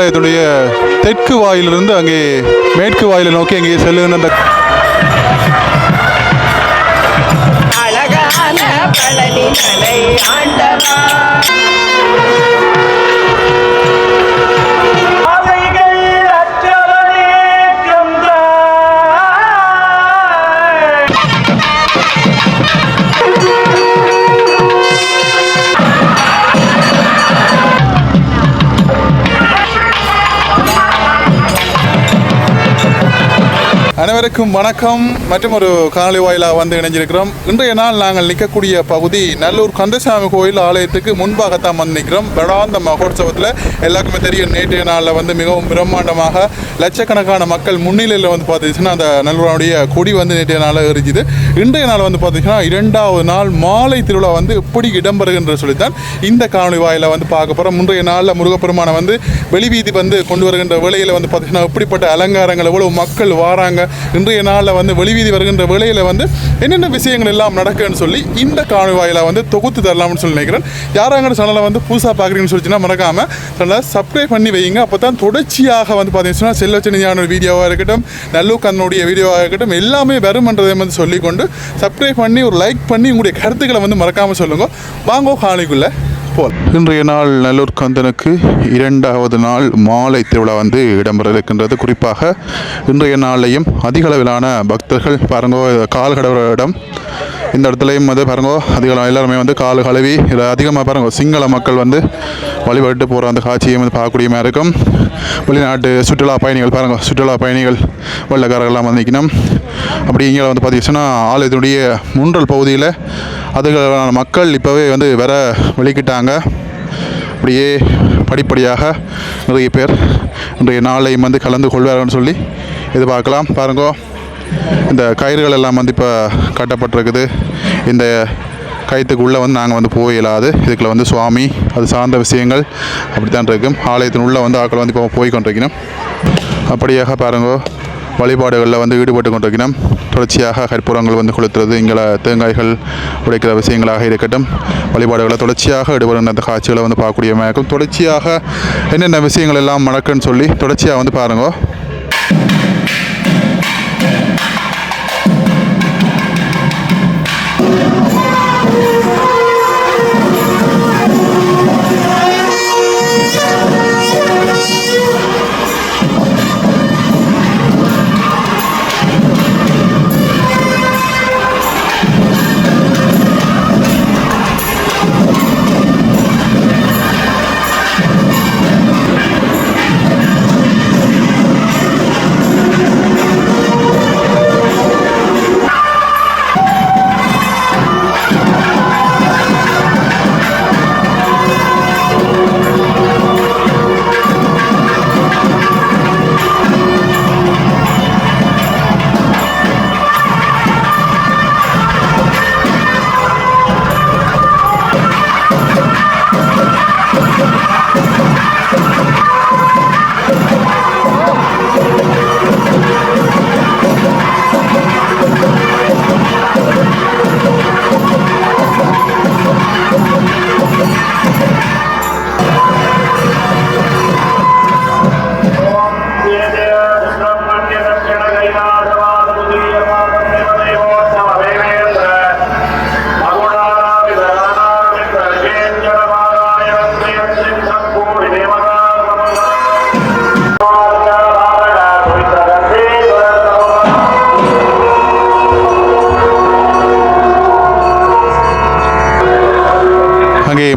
ஆலயத்துடைய தெற்கு வாயிலிருந்து அங்கே மேற்கு வாயிலை நோக்கி அங்கே செல்லுகின்ற அந்த அழகான பழனி மலை ஆண்டவா அனைவருக்கும் வணக்கம். மற்றும் ஒரு காணொலி வாயிலாக வந்து இணைஞ்சிருக்கிறோம். இன்றைய நாள் நாங்கள் நிற்கக்கூடிய பகுதி நல்லூர் கந்தசாமி கோயில் ஆலயத்துக்கு முன்பாகத்தான் வந்து நிற்கிறோம். பெடாந்த மகோற்சவத்தில் எல்லாருக்குமே தெரியும், நேற்றைய நாளில் வந்து மிகவும் பிரம்மாண்டமாக லட்சக்கணக்கான மக்கள் முன்னிலையில் வந்து பார்த்துச்சுன்னா அந்த நல்லூருடைய கொடி வந்து நேற்றைய நாளில் எரிஞ்சுது. இன்றைய நாள் வந்து பார்த்திங்கன்னா 2வது நாள் மாலை திருவிழா வந்து எப்படி இடம்பெறுகின்ற சொல்லித்தான் இந்த காணொலி வாயிலாக வந்து பார்க்க போகிறோம். முன்றைய நாளில் முருகப்பெருமானை வந்து வெளிவீதி வந்து கொண்டு வருகின்ற வேளையில் வந்து பார்த்திங்கன்னா எப்படிப்பட்ட அலங்காரங்கள், எவ்வளவு மக்கள் வாராங்க, இன்றைய நாளில் வந்து வெளிவீதி வருகின்ற வேளையில் வந்து என்னென்ன விஷயங்கள் எல்லாம் நடக்குன்னு சொல்லி இந்த காணொலி வாயிலாக வந்து தொகுத்து தரலாம்னு சொல்லி நினைக்கிறேன். யாராங்கிற சேனலை வந்து புதுசாக பார்க்குறீங்கன்னு சொல்லிச்சுன்னா மறக்காமல் சேனலை சப்ஸ்கிரைப் பண்ணி வைங்க. அப்போ தான் தொடர்ச்சியாக வந்து பார்த்தீங்கன்னா செல்வச்சனியான ஒரு வீடியோவாக இருக்கட்டும், நல்லூர் கண்ணனுடைய வீடியோவாக இருக்கட்டும், எல்லாமே வரும்ன்றதை வந்து சொல்லிக்கொண்டு சப்ஸ்கிரைப் பண்ணி ஒரு லைக் பண்ணி உங்களுடைய கருத்துக்களை வந்து மறக்காமல் சொல்லுங்கள். வாங்கோ காணொலிக்குள்ளே. இன்றைய நாள் நல்லூர் கந்தனுக்கு 2வது நாள் மாலை திருவிழா வந்து இடம்பெற இருக்கின்றது. குறிப்பாக இன்றைய நாளையும் அதிக அளவிலான பக்தர்கள் பாருங்கோ கால் கடவுற இடம், இந்த இடத்துலையும் வந்து பாருங்கோ அதிகம் எல்லாருமே வந்து கால் கழுவி இதில் அதிகமாக பாருங்கோ சிங்கள மக்கள் வந்து வழிபட்டு போகிற அந்த காட்சியை வந்து பார்க்கக்கூடியமாக இருக்கும். வெளிநாட்டு சுற்றுலா பயணிகள் பாருங்கள், சுற்றுலா பயணிகள் வெள்ளக்காரர்கள்லாம் வந்து நிற்கணும். அப்படி இங்கே வந்து பார்த்தீங்கன்னா ஆலயத்தினுடைய முன்றல் பகுதியில் அதுக்கான மக்கள் இப்போவே வந்து வர வெளிக்கிட்டாங்க. அப்படியே படிப்படியாக நிறைய பேர் இன்றைய நாளையும் வந்து கலந்து கொள்வார்கள்னு சொல்லி எதிர்பார்க்கலாம். பாருங்கோ இந்த கயிறுகள் எல்லாம் வந்து இப்போ கட்டப்பட்டிருக்குது. இந்த கயிற்றுக்குள்ளே வந்து நாங்கள் வந்து போயிடாது. இதுக்குள்ள வந்து சுவாமி அது சார்ந்த விஷயங்கள் அப்படி தான் இருக்கும். ஆலயத்தின் உள்ளே வந்து ஆக்கள் வந்து இப்போ போய் கொண்டிருக்கணும். அப்படியாக பாருங்கோ வழிபாடுகளில் வந்து ஈடுபட்டு கொண்டிருக்கணும். தொடர்ச்சியாக கற்பூரங்கள் வந்து கொளுத்துறது, இங்கே தேங்காய்கள் உடைக்கிற விஷயங்களாக இருக்கட்டும், வழிபாடுகளை தொடர்ச்சியாக ஈடுபடுகின்ற அந்த காட்சிகளை வந்து பார்க்கக்கூடிய இருக்கும். தொடர்ச்சியாக என்னென்ன விஷயங்கள் எல்லாம் நடக்குன்னு சொல்லி தொடர்ச்சியாக வந்து பாருங்கோ.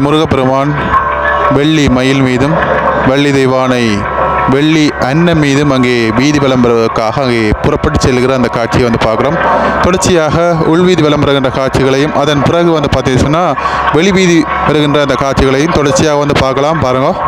முருகப்பெருமான் வெள்ளி மயில் மீதும் வெள்ளி தெய்வானை வெள்ளி அன்னம் மீதும் அங்கே வீதி விளம்பரத்துக்காக அங்கே புறப்பட்டு செல்கிற அந்த காட்சியை வந்து பார்க்குறோம். தொடர்ச்சியாக உள்வீதி விளம்பரங்கிற காட்சிகளையும் அதன் பிறகு வந்து பார்த்தீங்கன்னா வெளி வீதி வருகின்ற அந்த காட்சிகளையும் தொடர்ச்சியாக வந்து பார்க்கலாம். பாருங்கள்.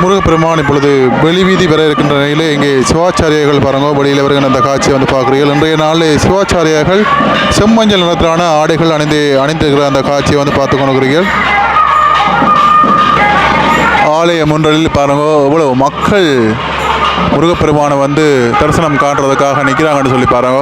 முருகப்பெருமான் இப்பொழுது வெளிவீதி வர இருக்கின்ற நிலையில் இங்கே சிவாச்சாரியர்கள் பாருங்க வெளியில் வருகின்ற அந்த காட்சியை வந்து பார்க்குறீர்கள். இன்றைய நாளில் சிவாச்சாரியார்கள் செம்மஞ்சள் நிறத்திலான ஆடைகள் அணிந்திருக்கிற அந்த காட்சியை வந்து பார்த்து கொண்டிருக்கிறீர்கள். ஆலய முன்றலில் பாருங்க இவ்வளவு மக்கள் முருகப்பெருமானை வந்து தரிசனம் காண்றதுக்காக நிற்கிறாங்கன்னு சொல்லி பாருங்க.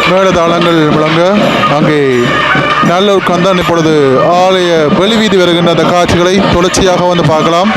மேளதாளங்கள் முழங்க அங்கே நல்லூர் கந்தான் இப்பொழுது ஆலய வெளிவீதி வருகின்ற அந்த காட்சிகளை தொடர்ச்சியாக வந்து பார்க்கலாம்.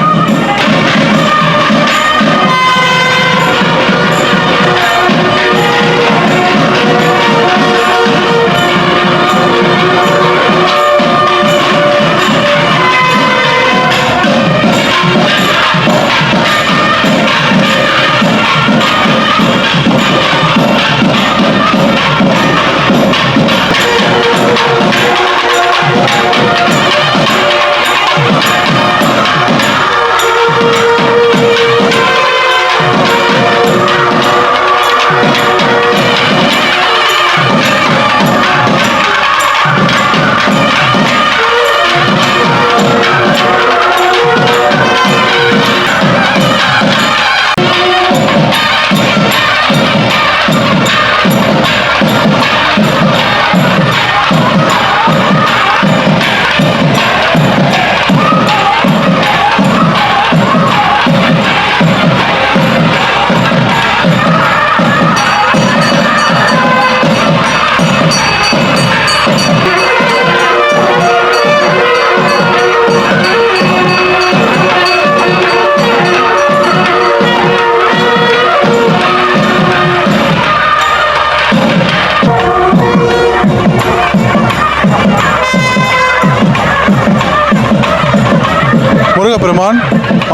முருகப்பெருமான்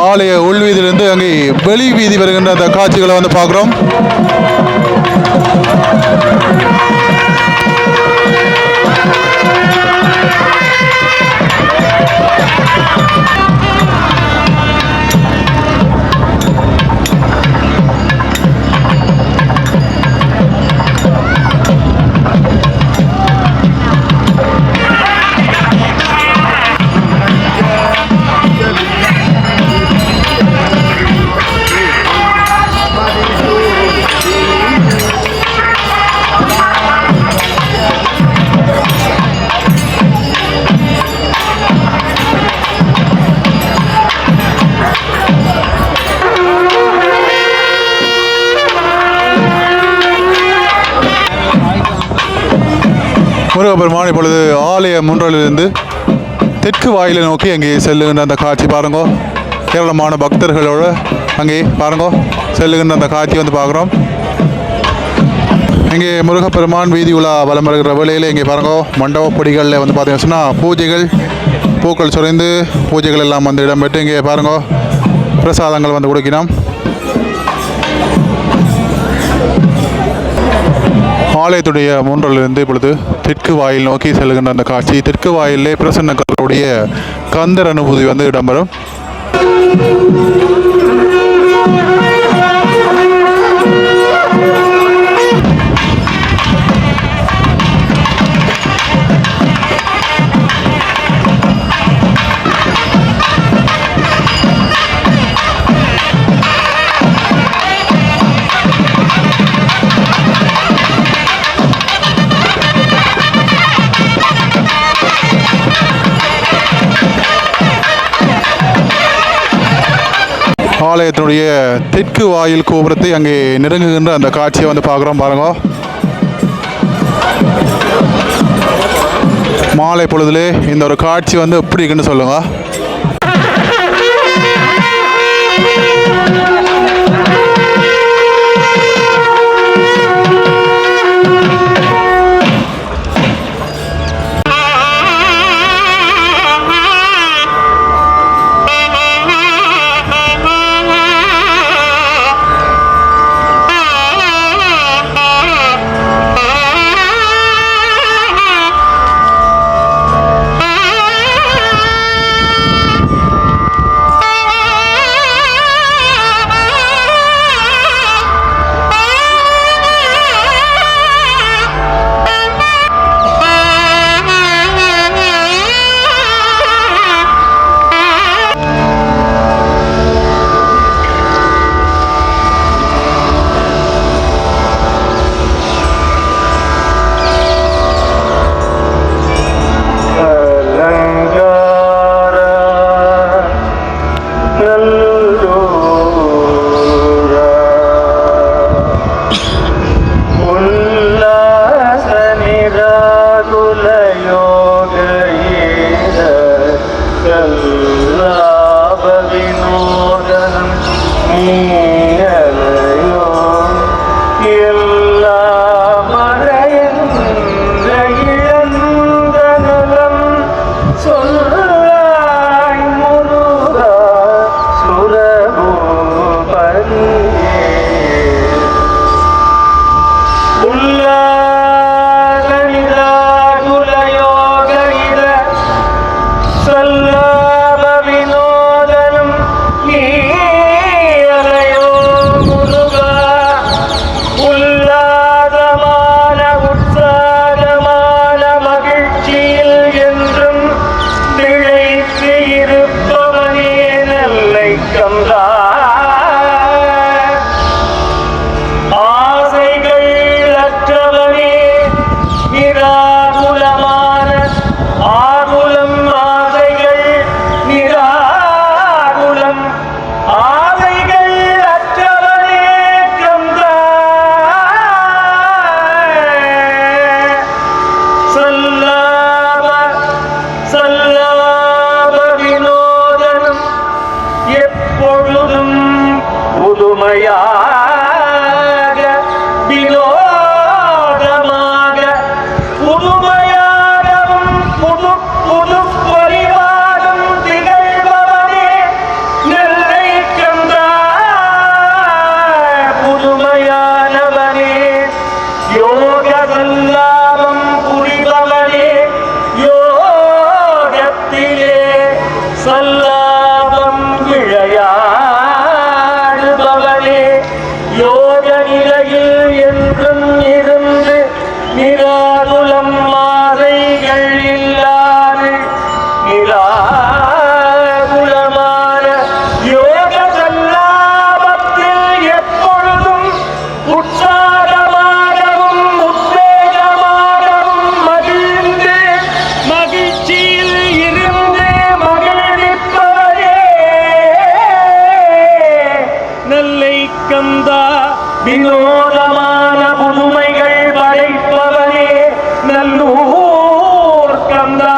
ஆலய உள்வீதியிலிருந்து அங்கே வெளி வீதி வருகின்ற அந்த காட்சிகளை வந்து பார்க்குறோம். முருகப்பெருமான் இப்பொழுது ஆலய முன்றலிலிருந்து தெற்கு வாயிலை நோக்கி அங்கே செல்லுகின்ற அந்த காட்சி பாருங்க. ஏராளமான பக்தர்களோடு அங்கே பாருங்க செல்லுகின்ற அந்த காட்சி வந்து பார்க்குறோம். இங்கே முருகப்பெருமான் வீதி உலா வலம் வருகிற வேளையில் இங்கே பாருங்க மண்டபப்படிகளில் வந்து பார்த்தீங்கன்னா சொன்னால் பூஜைகள் பூக்கள் சுரைந்து பூஜைகள் எல்லாம் வந்து இடம்பெற்று இங்கே பாருங்க பிரசாதங்கள் வந்து கொடுக்கணும். ஆலயத்துடைய முன்றலிலிருந்து இப்பொழுது தெற்கு வாயில் நோக்கி செல்கின்ற அந்த காட்சி. தெற்கு வாயிலே பிரசன்னங்களுடைய கந்தர் அனுபூதி வந்து இடம்பெறும். ஆலயத்தினுடைய தெற்கு வாயில் கோபுரத்தை அங்கே நெருங்குகின்ற அந்த காட்சியை வந்து பார்க்குறோம் பாருங்க. மாலை பொழுதுலே இந்த ஒரு காட்சி வந்து எப்படி இருக்குன்னு சொல்லுங்க. வினோதமான புதுமைகள் படைப்பவனே நல்லூர் கந்தா.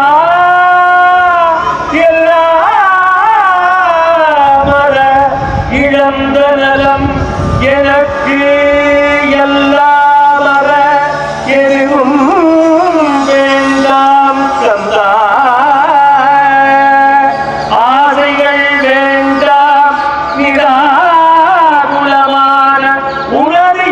எல்லாமர இழந்த நலம் எனக்கு எல்லாமர எதுவும் வேண்டாம் கந்தா. ஆசைகள் வேண்டாம் நிராகுலமான உனது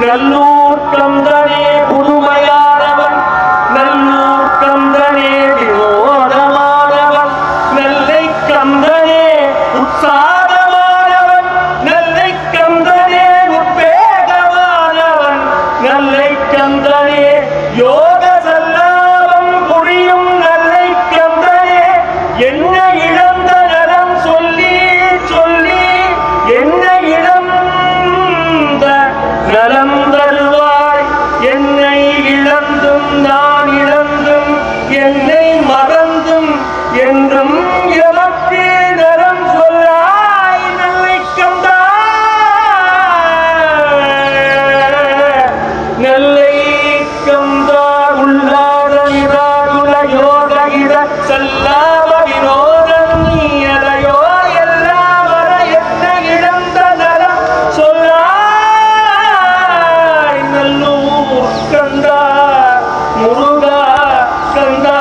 நல்லூர் கந்தனே புதுமையானவன், நல்லூர் கந்தனே வினோதமானவன், நெல்லை கந்தனே உற்சாகமானவன், நெல்லை கந்தனே உத்வேகமானவன், நெல்லை கந்தனே யோக சல்லாபம் புரியும், நெல்லை கந்தனே என்ன இழந்த நலம் சொல்லி சொல்லி என்ன இழந்த நலம் தருவாய், என்னை இழந்தும் நான் இழந்தும் என்னை மறந்தும் என்றும் எமக்கு நலம் சொல்லாய், நெல்லை கந்தா நெல்லை கந்தா உள்ளாத இராகுல யோக இட செல்லாம வினோதம் நீயலையோ எல்லாம் வர என்ன இழந்த நலம் சொல்லாய், நல்லூர் கந்தா முருகா கந்தா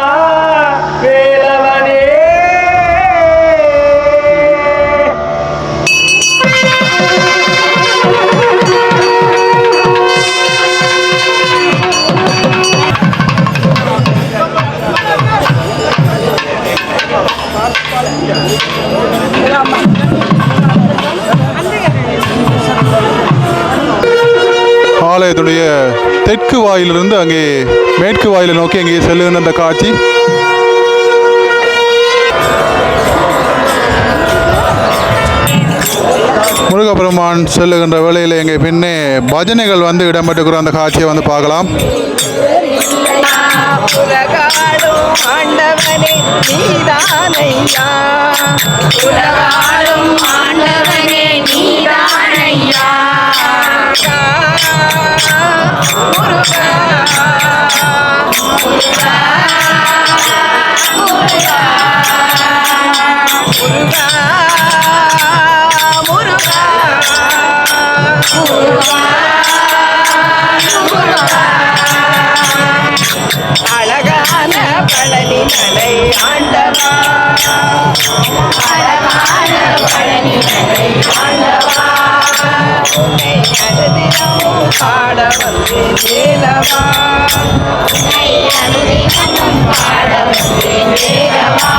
வேலவனே. ஆலயத்துடைய தெற்கு வாயிலிருந்து அங்கே மேற்கு வாயிலை நோக்கி அங்கே செல்லுகின்ற அந்த காட்சி. முருகப்பெருமான் செல்லுகின்ற வேளையில் எங்கே பின்னே பஜனைகள் வந்து இடம்பெற்றுக்கிற அந்த காட்சியை வந்து பார்க்கலாம். உலகாடும் ஆண்டவனே நீதானையா, உலகாடும் ஆண்டவனே நீதானையா, முருகா முருகா முருகா முருகா முருகா முருகா முருகா அழகான பழனி மலை ஆண்டவா, அழகான பழனி மலை ஆண்டவா, உன்னை அனுதினமும் பாட வந்து வேலவா, உன்னை அனுதினமும் பாட வந்து வேலவா.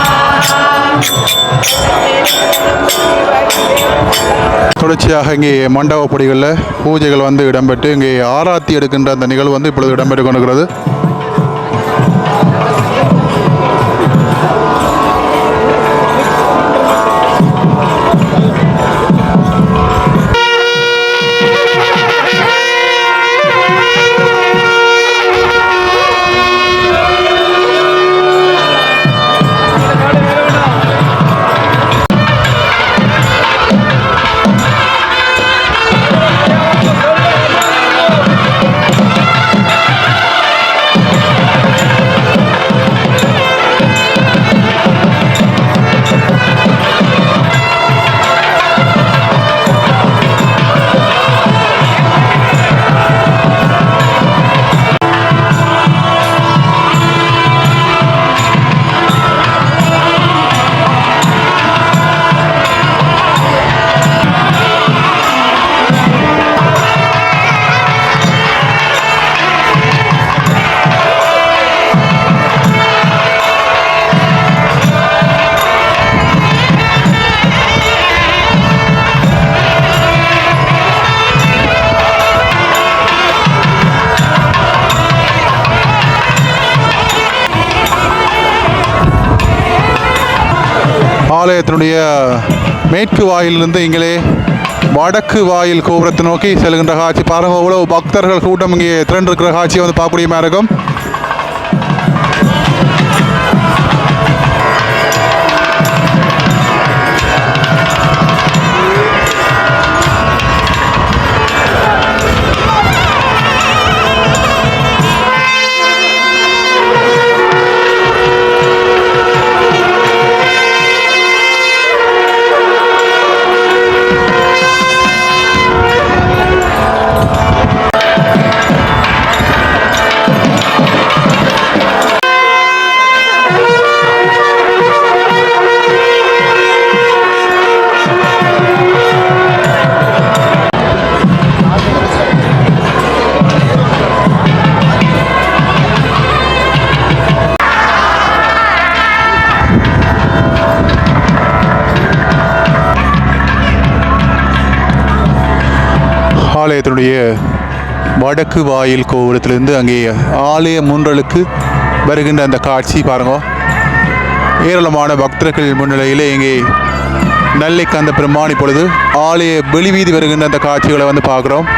தொடர்ச்சியாக இங்கே மண்டபப்படிகளில் பூஜைகள் வந்து இடம்பெற்று இங்கே ஆராத்தி எடுக்கின்ற அந்த நிகழ்வு வந்து இப்பொழுது இடம்பெற்று கொண்டிருக்கிறது. ஆலயத்தினுடைய மேற்கு வாயிலிருந்து இங்கே வடக்கு வாயில் கோபுரத்தை நோக்கி செல்கின்ற காட்சி பாருங்க. அவ்வளவு பக்தர்கள் கூட்டம் இங்கே திரண்டிருக்கிற காட்சியை வந்து பார்க்கக்கூடிய இருக்கும். ஆலயத்தினுடைய வடக்கு வாயில் கோபுரத்திலிருந்து அங்கே ஆலய முன்றலுக்கு வருகின்ற அந்த காட்சி பாருங்க. ஏராளமான பக்தர்கள் முன்னிலையிலே இங்கே நல்லைக்கந்த பெருமான் இப்பொழுது ஆலய வெளிவீதி வருகின்ற அந்த காட்சிகளை வந்து பார்க்குறோம்.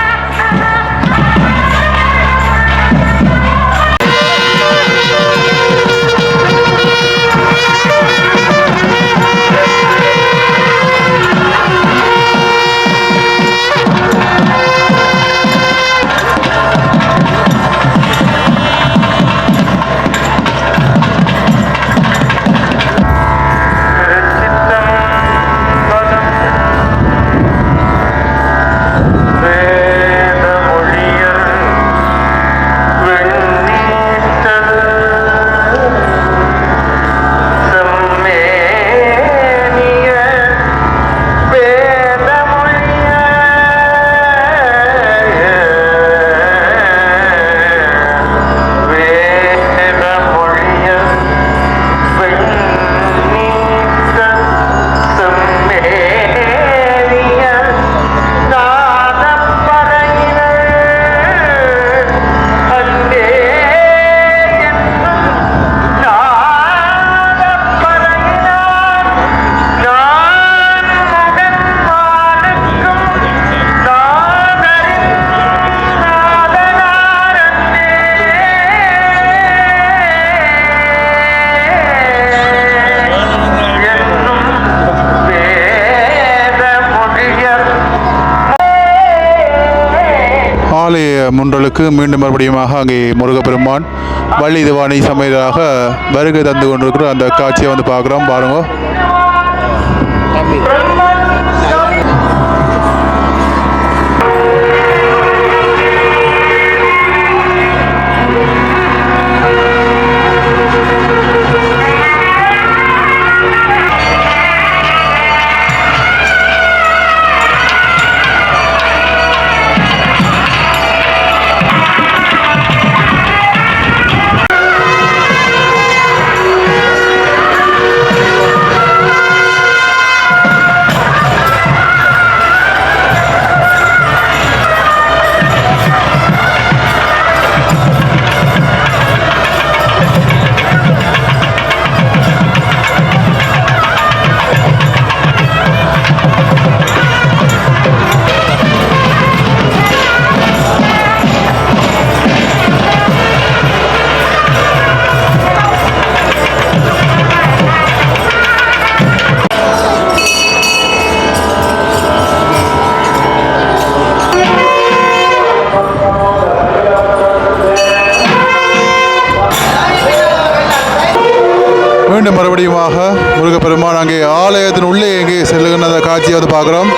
ஆலய முன்றலுக்கு மீண்டும் மறுபடியுமாக அங்கே முருகப்பெருமான் வள்ளி திவானை சமையலாக வருகை தந்து கொண்டிருக்கிற அந்த காட்சியை வந்து பார்க்குறோம் பாருங்க. மீண்டும் மறுபடியுமாக முருகப்பெருமான் அங்கே ஆலயத்தின் உள்ளே எங்கே செல்லுகின்ற அந்த காட்சியை வந்து பார்க்குறோம்.